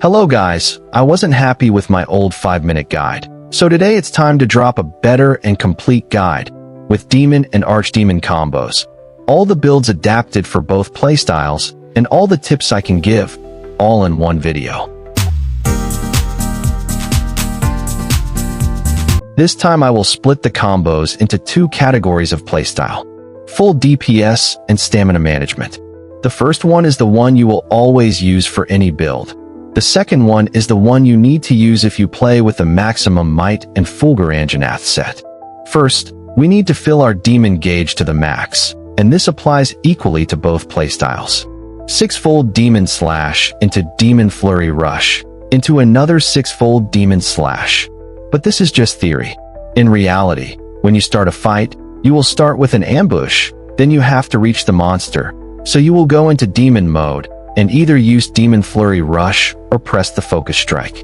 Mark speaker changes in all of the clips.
Speaker 1: Hello guys, I wasn't happy with my old 5-minute guide. So today it's time to drop a better and complete guide with demon and archdemon combos. All the builds adapted for both playstyles and all the tips I can give, all in one video. This time I will split the combos into two categories of playstyle: full DPS and stamina management. The first one is the one you will always use for any build. The second one is the one you need to use if you play with the maximum might and Fulguranganath set. First, we need to fill our demon gauge to the max, and this applies equally to both playstyles. 6-fold demon slash into demon flurry rush, into another 6-fold demon slash. But this is just theory. In reality, when you start a fight, you will start with an ambush, then you have to reach the monster, so you will go into demon mode and either use demon flurry rush or press the focus strike.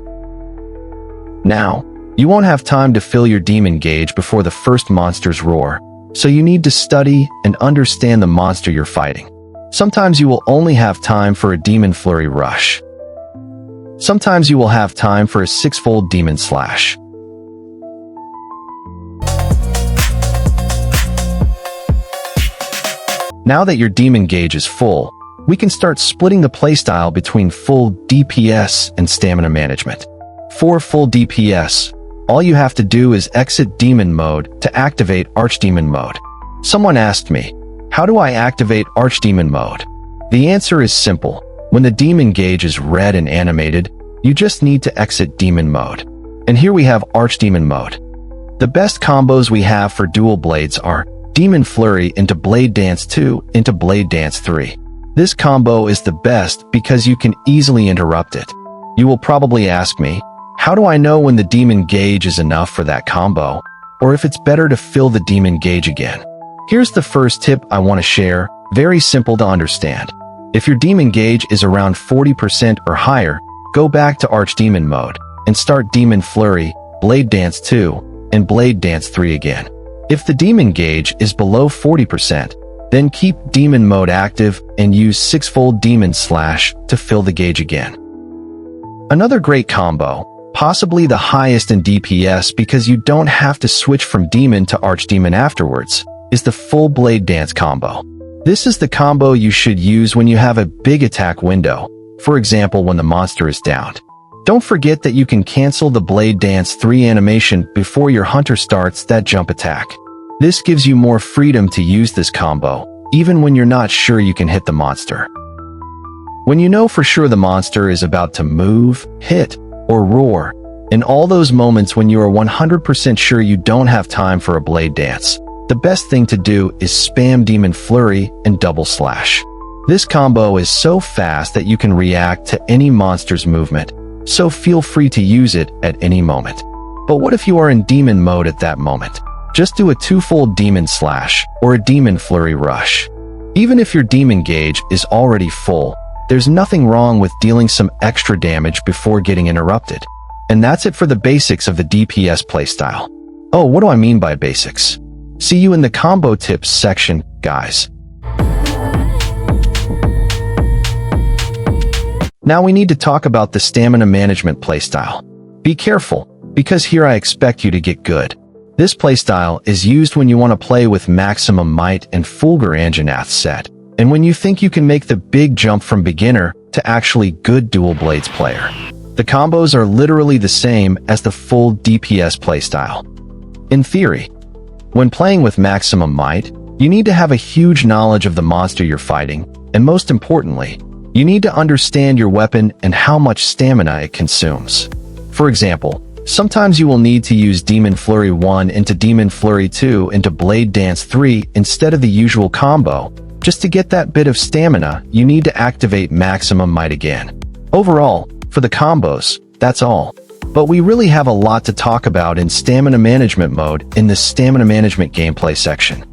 Speaker 1: Now, you won't have time to fill your demon gauge before the first monster's roar, so you need to study and understand the monster you're fighting. Sometimes you will only have time for a demon flurry rush. Sometimes you will have time for a 6-fold demon slash. Now that your demon gauge is full, we can start splitting the playstyle between full DPS and stamina management. For full DPS, all you have to do is exit demon mode to activate archdemon mode. Someone asked me, how do I activate archdemon mode? The answer is simple. When the demon gauge is red and animated, you just need to exit demon mode. And here we have archdemon mode. The best combos we have for dual blades are Demon Flurry into Blade Dance 2 into Blade Dance 3. This combo is the best because you can easily interrupt it. You will probably ask me, how do I know when the demon gauge is enough for that combo, or if it's better to fill the demon gauge again? Here's the first tip I want to share, very simple to understand. If your demon gauge is around 40% or higher, go back to archdemon mode and start Demon Flurry, Blade Dance 2, and Blade Dance 3 again. If the demon gauge is below 40%, then keep demon mode active and use 6-fold demon slash to fill the gauge again. Another great combo, possibly the highest in DPS because you don't have to switch from demon to archdemon afterwards, is the full blade dance combo. This is the combo you should use when you have a big attack window, for example when the monster is downed. Don't forget that you can cancel the Blade Dance 3 animation before your hunter starts that jump attack. This gives you more freedom to use this combo, even when you're not sure you can hit the monster. When you know for sure the monster is about to move, hit, or roar, in all those moments when you are 100% sure you don't have time for a blade dance, the best thing to do is spam Demon Flurry and double slash. This combo is so fast that you can react to any monster's movement, so feel free to use it at any moment. But what if you are in demon mode at that moment? Just do a 2-fold demon slash or a demon flurry rush. Even if your demon gauge is already full, there's nothing wrong with dealing some extra damage before getting interrupted. And that's it for the basics of the DPS playstyle. Oh, what do I mean by basics? See you in the combo tips section, guys. Now we need to talk about the stamina management playstyle. Be careful, because here I expect you to get good. This playstyle is used when you want to play with maximum might and Fulguranganath set, and when you think you can make the big jump from beginner to actually good dual blades player. The combos are literally the same as the full DPS playstyle. In theory, when playing with maximum might, you need to have a huge knowledge of the monster you're fighting, and most importantly, you need to understand your weapon and how much stamina it consumes. For example, sometimes you will need to use Demon Flurry 1 into Demon Flurry 2 into Blade Dance 3 instead of the usual combo. Just to get that bit of stamina, you need to activate maximum might again. Overall, for the combos, that's all. But we really have a lot to talk about in stamina management mode in the stamina management gameplay section.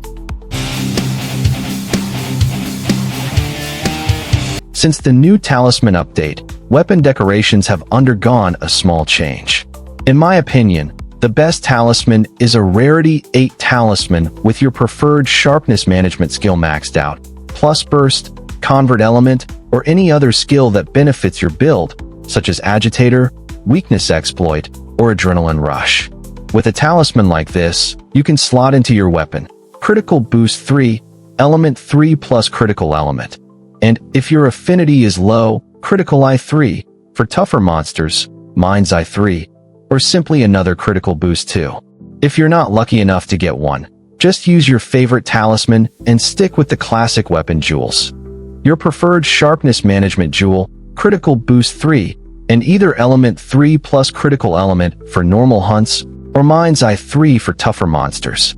Speaker 1: Since the new Talisman update, weapon decorations have undergone a small change. In my opinion, the best talisman is a Rarity 8 talisman with your preferred sharpness management skill maxed out, plus burst, convert element, or any other skill that benefits your build, such as Agitator, Weakness Exploit, or Adrenaline Rush. With a talisman like this, you can slot into your weapon Critical Boost 3, Element 3 plus Critical Element. And if your affinity is low, Critical Eye 3, for tougher monsters, Mind's Eye 3, or simply another Critical Boost 2. If you're not lucky enough to get one, just use your favorite talisman and stick with the classic weapon jewels. Your preferred Sharpness Management Jewel, Critical Boost 3, and either Element 3 plus Critical Element for normal hunts, or Mind's Eye 3 for tougher monsters.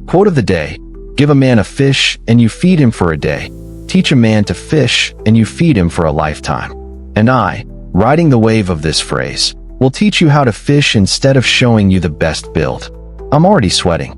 Speaker 1: Quote of the day: give a man a fish and you feed him for a day. Teach a man to fish and you feed him for a lifetime. And I, riding the wave of this phrase, will teach you how to fish instead of showing you the best build. I'm already sweating.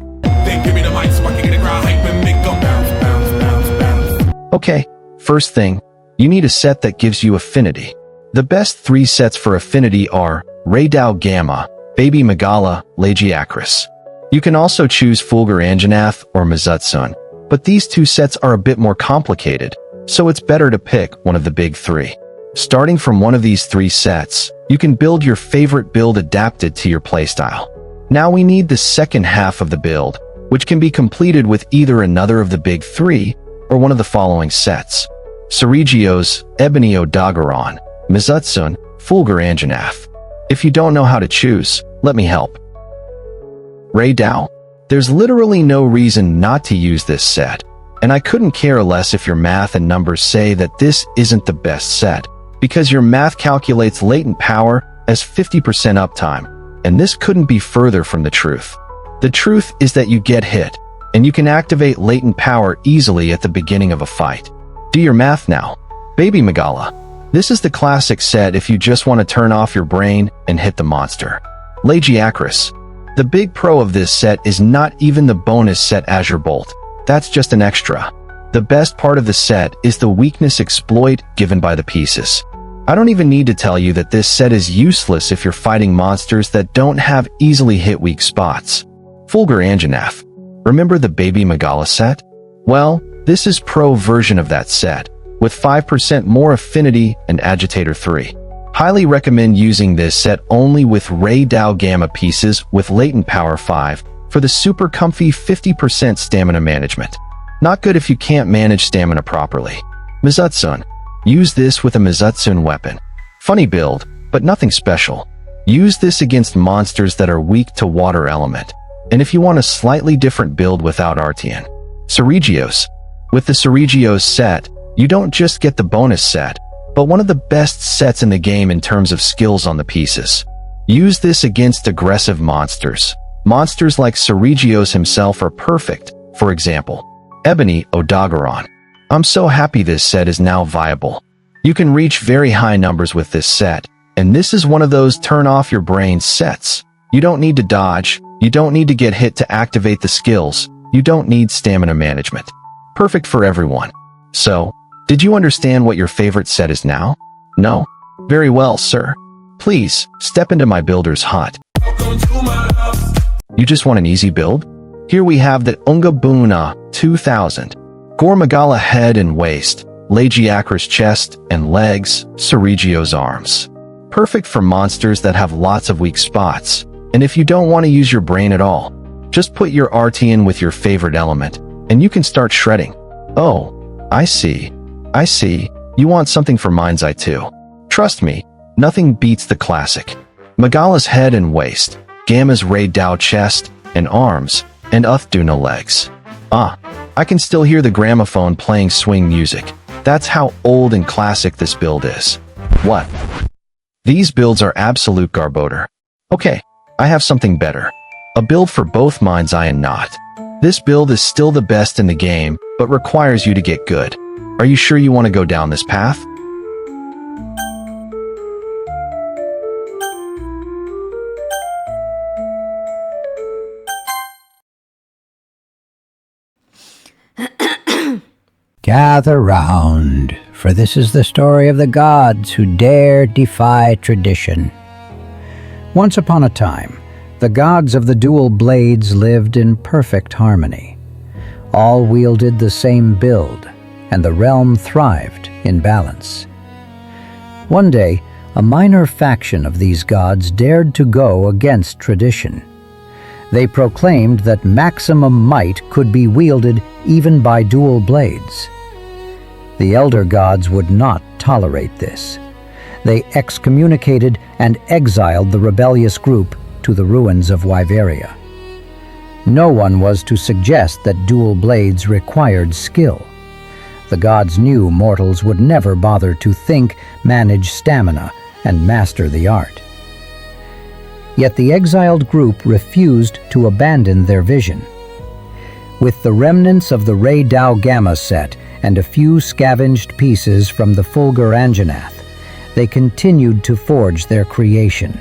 Speaker 1: Okay, first thing, you need a set that gives you affinity. The best 3 sets for affinity are Raydao Gamma, Baby Megala, Lagiacris. You can also choose Fulgur Anjanath or Mizutsun, but these 2 sets are a bit more complicated, so it's better to pick one of the big 3. Starting from one of these 3 sets, you can build your favorite build adapted to your playstyle. Now we need the second half of the build, which can be completed with either another of the big 3 or one of the following sets: Ceregios, Ebony Odogaron, Mizutsun, Fulgur Anjanath. If you don't know how to choose, let me help. Raydao. There's literally no reason not to use this set, and I couldn't care less if your math and numbers say that this isn't the best set, because your math calculates latent power as 50% uptime, and this couldn't be further from the truth. The truth is that you get hit, and you can activate latent power easily at the beginning of a fight. Do your math now. Baby Megala. This is the classic set if you just want to turn off your brain and hit the monster. Lagiacris. The big pro of this set is not even the bonus set Azure Bolt. That's just an extra. The best part of the set is the weakness exploit given by the pieces. I don't even need to tell you that this set is useless if you're fighting monsters that don't have easily hit weak spots. Fulgur Anjanath. Remember the Baby Megala set? Well, this is pro version of that set, with 5% more affinity and Agitator 3. Highly recommend using this set only with Raydao Gamma pieces with latent power 5 for the super comfy 50% stamina management. Not good if you can't manage stamina properly. Mizutsun. Use this with a Mizutsun weapon. Funny build, but nothing special. Use this against monsters that are weak to water element. And if you want a slightly different build without Artian. Ceregios. With the Ceregios set, you don't just get the bonus set, but one of the best sets in the game in terms of skills on the pieces. Use this against aggressive monsters. Monsters like Ceregios himself are perfect. For example, Ebony Odogaron. I'm so happy this set is now viable. You can reach very high numbers with this set, and this is one of those turn off your brain sets. You don't need to dodge, you don't need to get hit to activate the skills, you don't need stamina management. Perfect for everyone. So, did you understand what your favorite set is now? No? Very well, sir. Please, step into my builder's hut. You just want an easy build? Here we have the Ungabuna 2000. Gore Megala head and waist, Lagiacris chest and legs, Ceregios arms. Perfect for monsters that have lots of weak spots. And if you don't want to use your brain at all, just put your Artian with your favorite element, and you can start shredding. Oh, I see. I see. You want something for Mind's Eye too. Trust me, nothing beats the classic. Megala's head and waist, Gamma's Raydao chest and arms, and Uthaduna legs. I can still hear the gramophone playing swing music. That's how old and classic this build is. What? These builds are absolute garboter. Okay, I have something better. A build for both Mind's Eye and Not. This build is still the best in the game, but requires you to get good. Are you sure you want to go down this path?
Speaker 2: Gather round, for this is the story of the gods who dare defy tradition. Once upon a time, the gods of the dual blades lived in perfect harmony. All wielded the same build, and the realm thrived in balance. One day, a minor faction of these gods dared to go against tradition. They proclaimed that maximum might could be wielded even by dual blades. The elder gods would not tolerate this. They excommunicated and exiled the rebellious group to the ruins of Wyveria. No one was to suggest that dual blades required skill. The gods knew mortals would never bother to think, manage stamina, and master the art. Yet the exiled group refused to abandon their vision. With the remnants of the Ray Dao Gamma set and a few scavenged pieces from the Fulgur Anjanath, they continued to forge their creation.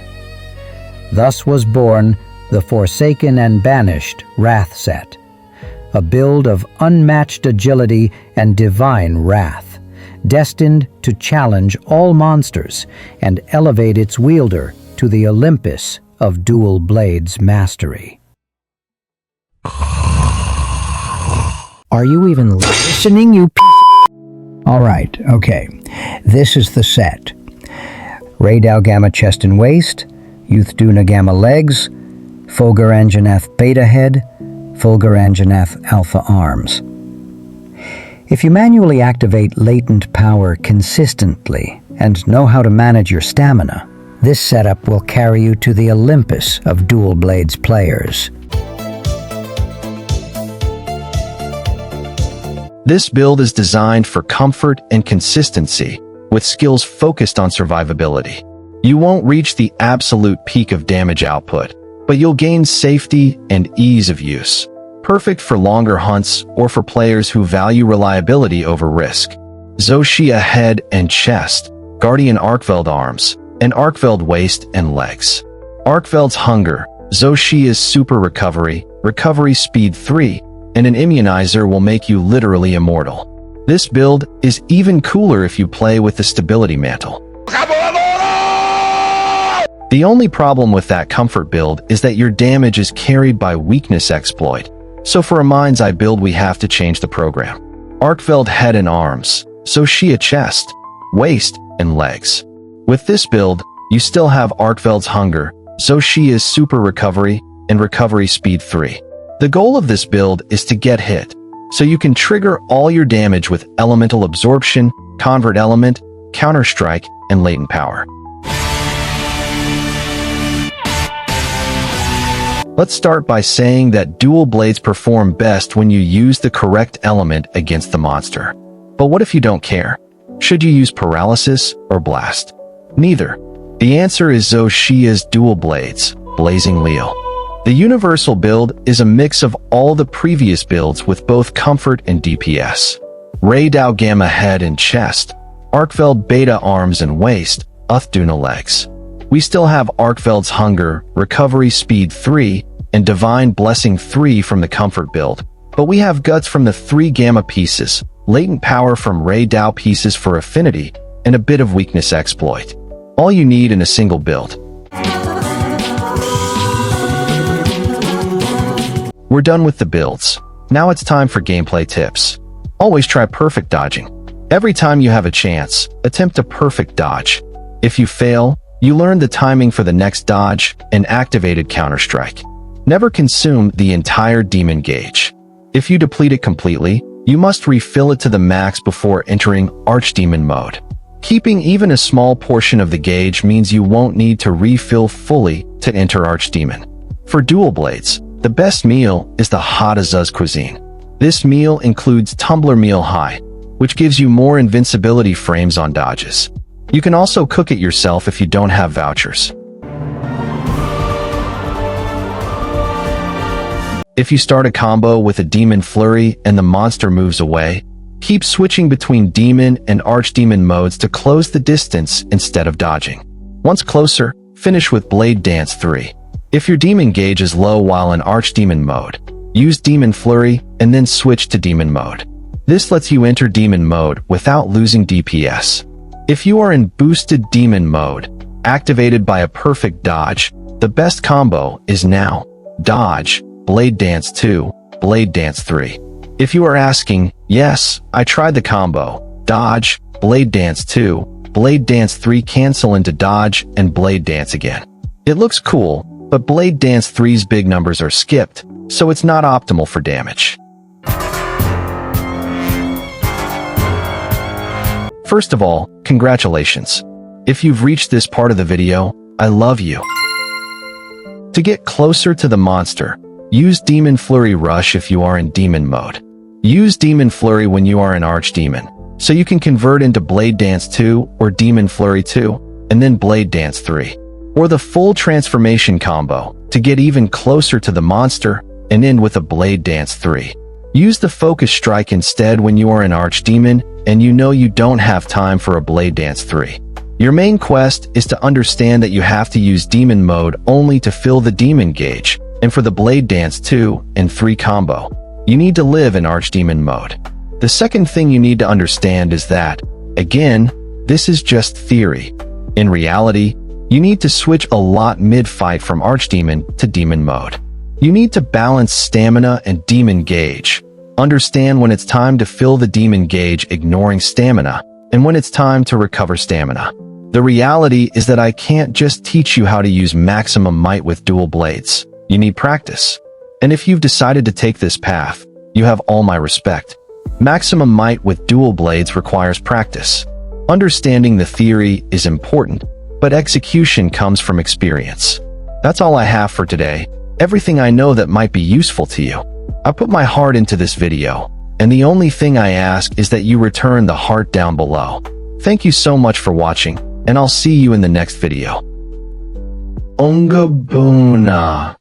Speaker 2: Thus was born the Forsaken and Banished Wrath set, a build of unmatched agility and divine wrath, destined to challenge all monsters and elevate its wielder to the Olympus of dual blades mastery. Are you even listening, you All right, okay. This is the set. Ray Dao Gamma chest and waist, Youth Duna Gamma legs, Fulgur Anjanath beta head, Fulgur Anjanath alpha arms. If you manually activate latent power consistently and know how to manage your stamina, this setup will carry you to the Olympus of dual blades players.
Speaker 1: This build is designed for comfort and consistency, with skills focused on survivability. You won't reach the absolute peak of damage output, but you'll gain safety and ease of use. Perfect for longer hunts or for players who value reliability over risk. Zoshia head and chest, Guardian Arkveld arms, and Arkveld waist and legs. Arkveld's hunger, Zoshia's super recovery, recovery speed 3, and an immunizer will make you literally immortal. This build is even cooler if you play with the stability mantle. The only problem with that comfort build is that your damage is carried by weakness exploit, so for a mind's eye build we have to change the program. Arkveld head and arms, Zoshia chest, waist, and legs. With this build, you still have Arkveld's hunger, Zoshia's super recovery, and recovery speed 3. The goal of this build is to get hit, so you can trigger all your damage with elemental absorption, convert element, counterstrike, and latent power. Let's start by saying that dual blades perform best when you use the correct element against the monster. But what if you don't care? Should you use paralysis or blast? Neither. The answer is Zoshia's dual blades, Blazing Leal. The universal build is a mix of all the previous builds with both comfort and DPS. Ray Dao Gamma head and chest, Arkveld beta arms and waist, Uthaduna legs. We still have Arkveld's hunger, recovery speed 3, and divine blessing 3 from the comfort build, but we have guts from the 3 gamma pieces, latent power from Ray Dao pieces for affinity, and a bit of weakness exploit. All you need in a single build. We're done with the builds. Now it's time for gameplay tips. Always try perfect dodging. Every time you have a chance, attempt a perfect dodge. If you fail, you learn the timing for the next dodge and activated counterstrike. Never consume the entire demon gauge. If you deplete it completely, you must refill it to the max before entering Archdemon mode. Keeping even a small portion of the gauge means you won't need to refill fully to enter Archdemon. For dual blades, the best meal is the Hot Azuz cuisine. This meal includes Tumbler Meal High, which gives you more invincibility frames on dodges. You can also cook it yourself if you don't have vouchers. If you start a combo with a Demon Flurry and the monster moves away, keep switching between Demon and Archdemon modes to close the distance instead of dodging. Once closer, finish with Blade Dance 3. If your Demon gauge is low while in Archdemon mode, use Demon Flurry and then switch to Demon mode. This lets you enter Demon mode without losing DPS. If you are in boosted Demon mode, activated by a perfect dodge, the best combo is now Dodge, Blade Dance 2, Blade Dance 3. If you are asking, yes, I tried the combo, dodge, blade dance 2, blade dance 3 cancel into dodge and blade dance again. It looks cool, but blade dance 3's big numbers are skipped, so it's not optimal for damage. First of all, congratulations. If you've reached this part of the video, I love you. To get closer to the monster, use Demon Flurry Rush if you are in Demon mode. Use Demon Flurry when you are in Archdemon, so you can convert into Blade Dance 2 or Demon Flurry 2, and then Blade Dance 3. Or the full transformation combo, to get even closer to the monster, and end with a Blade Dance 3. Use the Focus Strike instead when you are in Archdemon, and you know you don't have time for a Blade Dance 3. Your main quest is to understand that you have to use Demon mode only to fill the Demon gauge, and for the Blade Dance 2 and 3 combo, you need to live in Archdemon mode. The second thing you need to understand is that, again, this is just theory. In reality, you need to switch a lot mid-fight from Archdemon to Demon mode. You need to balance stamina and Demon gauge. Understand when it's time to fill the Demon gauge ignoring stamina, and when it's time to recover stamina. The reality is that I can't just teach you how to use maximum might with dual blades. You need practice. And if you've decided to take this path, you have all my respect. Maximum might with dual blades requires practice. Understanding the theory is important, but execution comes from experience. That's all I have for today. Everything I know that might be useful to you. I put my heart into this video, and the only thing I ask is that you return the heart down below. Thank you so much for watching, and I'll see you in the next video. Onga Boona.